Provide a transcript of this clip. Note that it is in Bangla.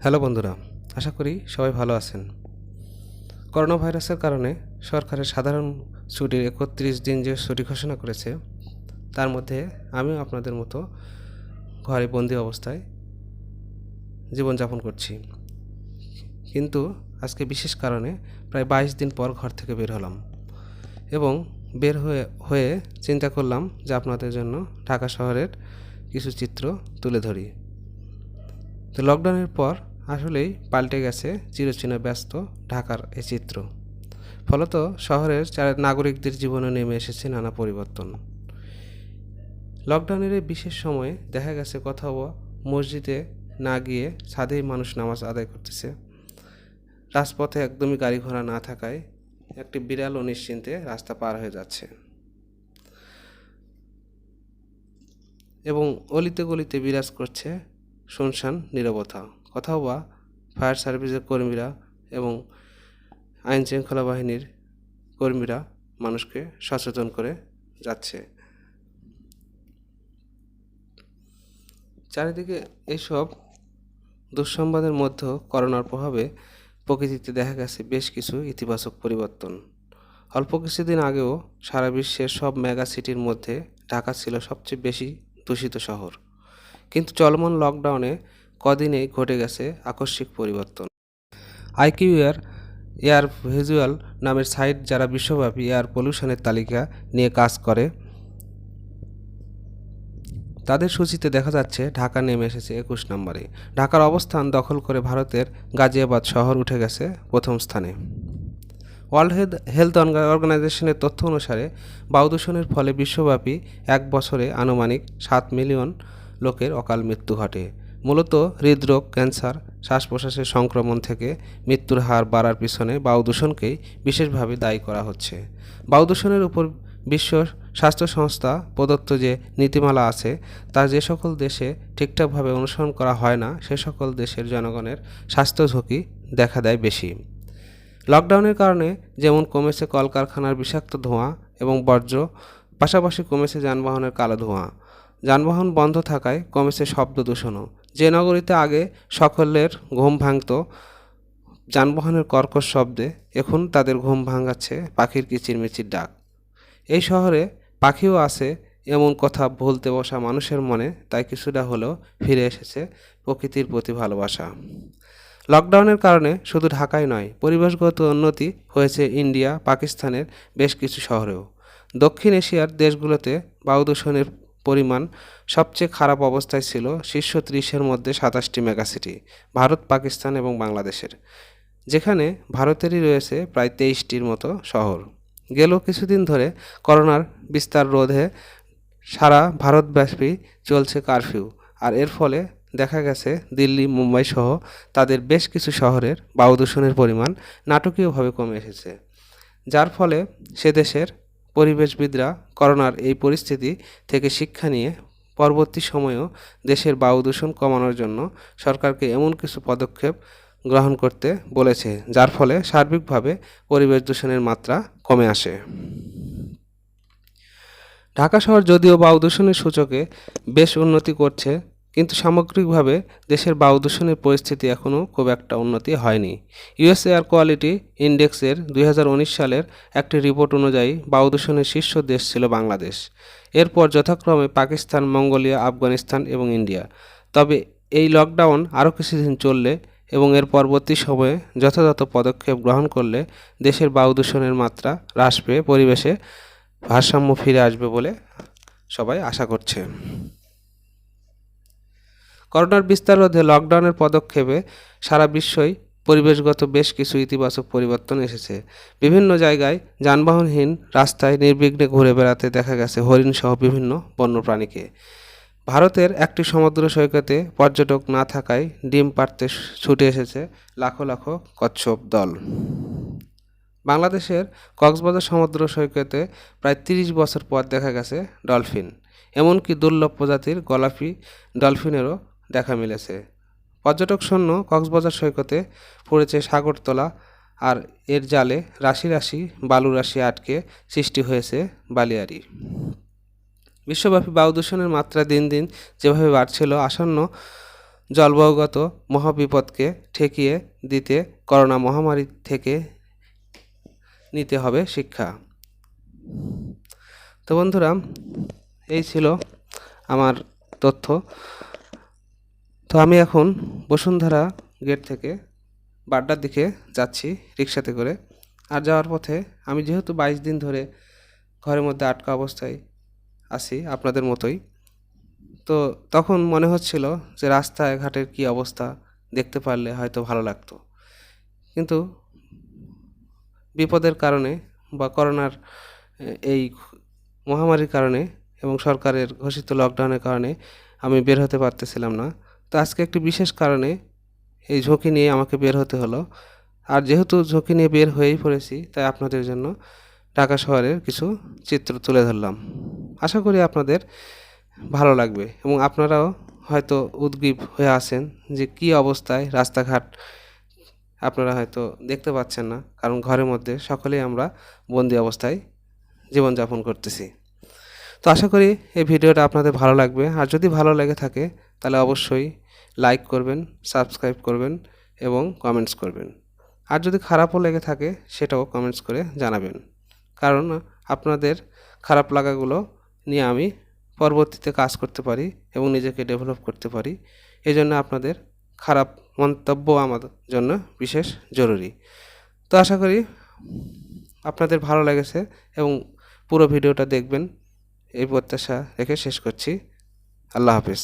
হ্যালো বন্ধুরা, আশা করি সবাই ভালো আছেন। করোনা ভাইরাসের কারণে সরকারের সাধারণ ছুটির ৩১ দিন যে ছুটি ঘোষণা করেছে, তার মধ্যে আমিও আপনাদের মতো ঘরে বন্দি অবস্থায় জীবনযাপন করছি। কিন্তু আজকে বিশেষ কারণে প্রায় ২২ দিন পর ঘর থেকে বের হলাম এবং বের হয়ে চিন্তা করলাম যে আপনাদের জন্য ঢাকা শহরের কিছু চিত্র তুলে ধরি। তো লকডাউনের পর আসলেই পাল্টে গেছে চিরচেনা ব্যস্ত ঢাকার এই চিত্র। ফলত শহরের নাগরিকদের জীবনে নেমে এসেছে নানা পরিবর্তন। লকডাউনের এই বিশেষ সময়ে দেখা গেছে কোথাও মসজিদে না গিয়ে ছাদেই মানুষ নামাজ আদায় করতেছে। রাজপথে একদমই গাড়ি ঘোড়া না থাকায় একটি বিড়াল ও নিশ্চিন্তে রাস্তা পার হয়ে যাচ্ছে এবং অলিতে গলিতে বিরাজ করছে শুনশান নীরবতা। কোথাও বা ফায়ার সার্ভিসের কর্মীরা এবং আইন শৃঙ্খলা বাহিনীর কর্মীরা মানুষকে সচেতন করে যাচ্ছে। চারিদিকে এইসব দুঃসংবাদের মধ্যেও করোনার প্রভাবে প্রকৃতিতে দেখা গেছে বেশ কিছু ইতিবাচক পরিবর্তন। অল্প কিছুদিন আগেও সারা বিশ্বের সব মেগা সিটির মধ্যে ঢাকা ছিল সবচেয়ে বেশি দূষিত শহর, কিন্তু চলমান লকডাউনে কদিনেই ঘটে গেছে আকস্মিক পরিবর্তন। আইকিউআর এয়ার ভিজুয়াল নামের সাইট, যারা বিশ্বব্যাপী এয়ার পলিউশনের তালিকা নিয়ে কাজ করে, তাদের সূচিতে দেখা যাচ্ছে ঢাকা নেমে এসেছে ২১ নম্বরে। ঢাকার অবস্থান দখল করে ভারতের গাজিয়াবাদ শহর উঠে গেছে প্রথম স্থানে। ওয়ার্ল্ড হেলথ অর্গানাইজেশনের তথ্য অনুসারে বায়ু দূষণের ফলে বিশ্বব্যাপী এক বছরে আনুমানিক ৭ মিলিয়ন লোকের অকাল মৃত্যু ঘটে। মূলত হৃদরোগ, ক্যান্সার, শ্বাস প্রশ্বাসের সংক্রমণ থেকে মৃত্যুর হার বাড়ার পিছনে বায়ু দূষণকেই বিশেষভাবে দায়ী করা হচ্ছে। বায়ু দূষণের উপর বিশ্ব স্বাস্থ্য সংস্থা প্রদত্ত যে নীতিমালা আছে, তা যে সকল দেশে ঠিকঠাকভাবে অনুসরণ করা হয় না, সে সকল দেশের জনগণের স্বাস্থ্য ঝুঁকি দেখা দেয় বেশি। লকডাউনের কারণে যেমন কমেছে কলকারখানার বিষাক্ত ধোঁয়া এবং বর্জ্য, পাশাপাশি কমেছে যানবাহনের কালো ধোঁয়া। যানবাহন বন্ধ থাকায় কমেছে শব্দ দূষণও। যে নগরীতে আগে সকলের ঘুম ভাঙত যানবাহনের কর্কশ শব্দে, এখন তাদের ঘুম ভাঙাচ্ছে পাখির কিচিরমিচির ডাক। এই শহরে পাখিও আছে এমন কথা বলতে বসা মানুষের মনে, তাই কিছুটা হলেও ফিরে এসেছে প্রকৃতির প্রতি ভালোবাসা। লকডাউনের কারণে শুধু ঢাকায় নয়, পরিবেশগত উন্নতি হয়েছে ইন্ডিয়া, পাকিস্তানের বেশ কিছু শহরেও। দক্ষিণ এশিয়ার দেশগুলোতে বায়ু দূষণের পরিমাণ সবচেয়ে খারাপ অবস্থায় ছিল শীর্ষ ৩০-এর মধ্যে ২৭টি মেগাসিটি ভারত, পাকিস্তান এবং বাংলাদেশের, যেখানে ভারতেরই রয়েছে প্রায় ২৩টির মতো শহর। গেল কিছুদিন ধরে করোনার বিস্তার রোধে সারা ভারতব্যাপী চলছে কারফিউ, আর এর ফলে দেখা গেছে দিল্লি, মুম্বাই সহ তাদের বেশ কিছু শহরের বায়ু দূষণের পরিমাণ নাটকীয়ভাবে কমে এসেছে, যার ফলে সে দেশের পরিবেশবিদরা করোনার এই পরিস্থিতি থেকে শিক্ষা নিয়ে পরবর্তী সময়েও দেশের বায়ু দূষণ কমানোর জন্য সরকারকে এমন কিছু পদক্ষেপ গ্রহণ করতে বলেছে, যার ফলে সার্বিকভাবে পরিবেশ দূষণের মাত্রা কমে আসে। ঢাকা শহর যদিও বায়ু দূষণের সূচকে বেশ উন্নতি করছে, কিন্তু সামগ্রিকভাবে দেশের বায়ু দূষণের পরিস্থিতি এখনও খুব একটা উন্নতি হয়নি। ইউএস এয়ার কোয়ালিটি ইন্ডেক্সের ২০১৯ সালের একটি রিপোর্ট অনুযায়ী বায়ু দূষণের শীর্ষ দেশ ছিল বাংলাদেশ, এরপর যথাক্রমে পাকিস্তান, মঙ্গোলিয়া, আফগানিস্তান এবং ইন্ডিয়া। তবে এই লকডাউন আরও কিছুদিন চললে এবং এর পরবর্তী সময়ে যথাযথ পদক্ষেপ গ্রহণ করলে দেশের বায়ু দূষণের মাত্রা হ্রাস পেয়ে পরিবেশে ভারসাম্য ফিরে আসবে বলে সবাই আশা করছে। করোনার বিস্তার রোধে লকডাউনের পদক্ষেপে সারা বিশ্বই পরিবেশগত বেশ কিছু ইতিবাচক পরিবর্তন এসেছে। বিভিন্ন জায়গায় যানবাহনহীন রাস্তায় নির্বিঘ্নে ঘুরে বেড়াতে দেখা গেছে হরিণসহ বিভিন্ন বন্যপ্রাণীকে। ভারতের একটি সমুদ্র সৈকতে পর্যটক না থাকায় ডিম পাড়তে ছুটে এসেছে লাখো লাখো কচ্ছপ দল। বাংলাদেশের কক্সবাজার সমুদ্র সৈকতে প্রায় ৩০ বছর পর দেখা গেছে ডলফিন, এমনকি দুর্লভ প্রজাতির গোলাপি ডলফিনেরও দেখা মিলেছে। পর্যটক শূন্য কক্সবাজার সৈকতে পড়েছে সাগরতলা, আর এর জালে রাশি রাশি বালুরাশি আটকে সৃষ্টি হয়েছে বালিয়াড়ি। বিশ্বব্যাপী বায়ু দূষণের মাত্রা দিন দিন যেভাবে বাড়ছিল, আসন্ন জলবায়ুগত মহাবিপদকে ঠেকিয়ে দিতে করোনা মহামারী থেকে নিতে হবে শিক্ষা। তো বন্ধুরা, এই ছিল আমার তথ্য। তো আমি এখন বসুন্ধরা গেট থেকে বাড্ডার দিকে যাচ্ছি রিক্সাতে করে। আর যাওয়ার পথে আমি যেহেতু 22 দিন ধরে ঘরের মধ্যে আটকা অবস্থায় আছি আপনাদের মতোই, তো তখন মনে হচ্ছিল যে রাস্তায় ঘাটের কী অবস্থা দেখতে পারলে হয়তো ভালো লাগতো। কিন্তু বিপদের কারণে বা করোনার এই মহামারীর কারণে এবং সরকারের ঘোষিত লকডাউনের কারণে আমি বের হতে পারতেছিলাম না। তো আজকে একটি বিশেষ কারণে এই ঝুঁকি নিয়ে আমাকে বের হতে হলো। আর যেহেতু ঝুঁকি নিয়ে বের হয়েই পড়েছি, তাই আপনাদের জন্য ঢাকা শহরের কিছু চিত্র তুলে ধরলাম। আশা করি আপনাদের ভালো লাগবে এবং আপনারাও হয়তো উদগ্রীব হয়ে আছেন যে কী অবস্থায় রাস্তাঘাট আপনারা হয়তো দেখতে পাচ্ছেন না, কারণ ঘরের মধ্যে সকলেই আমরা বন্দি অবস্থায় জীবনযাপন করতেছি। তো আশা করি এই ভিডিওটা আপনাদের ভালো লাগবে। আর যদি ভালো লেগে থাকে তাহলে অবশ্যই লাইক করবেন, সাবস্ক্রাইব করবেন এবং কমেন্টস করবেন। আর যদি খারাপও লেগে থাকে সেটাও কমেন্টস করে জানাবেন, কারণ আপনাদের খারাপ লাগাগুলো নিয়ে আমি পরবর্তীতে কাজ করতে পারি এবং নিজেকে ডেভেলপ করতে পারি। এই জন্য আপনাদের খারাপ মন্তব্য আমার জন্য বিশেষ জরুরি। তো আশা করি আপনাদের ভালো লেগেছে এবং পুরো ভিডিওটা দেখবেন এই প্রত্যাশা রেখে শেষ করছি। আল্লাহ হাফেজ।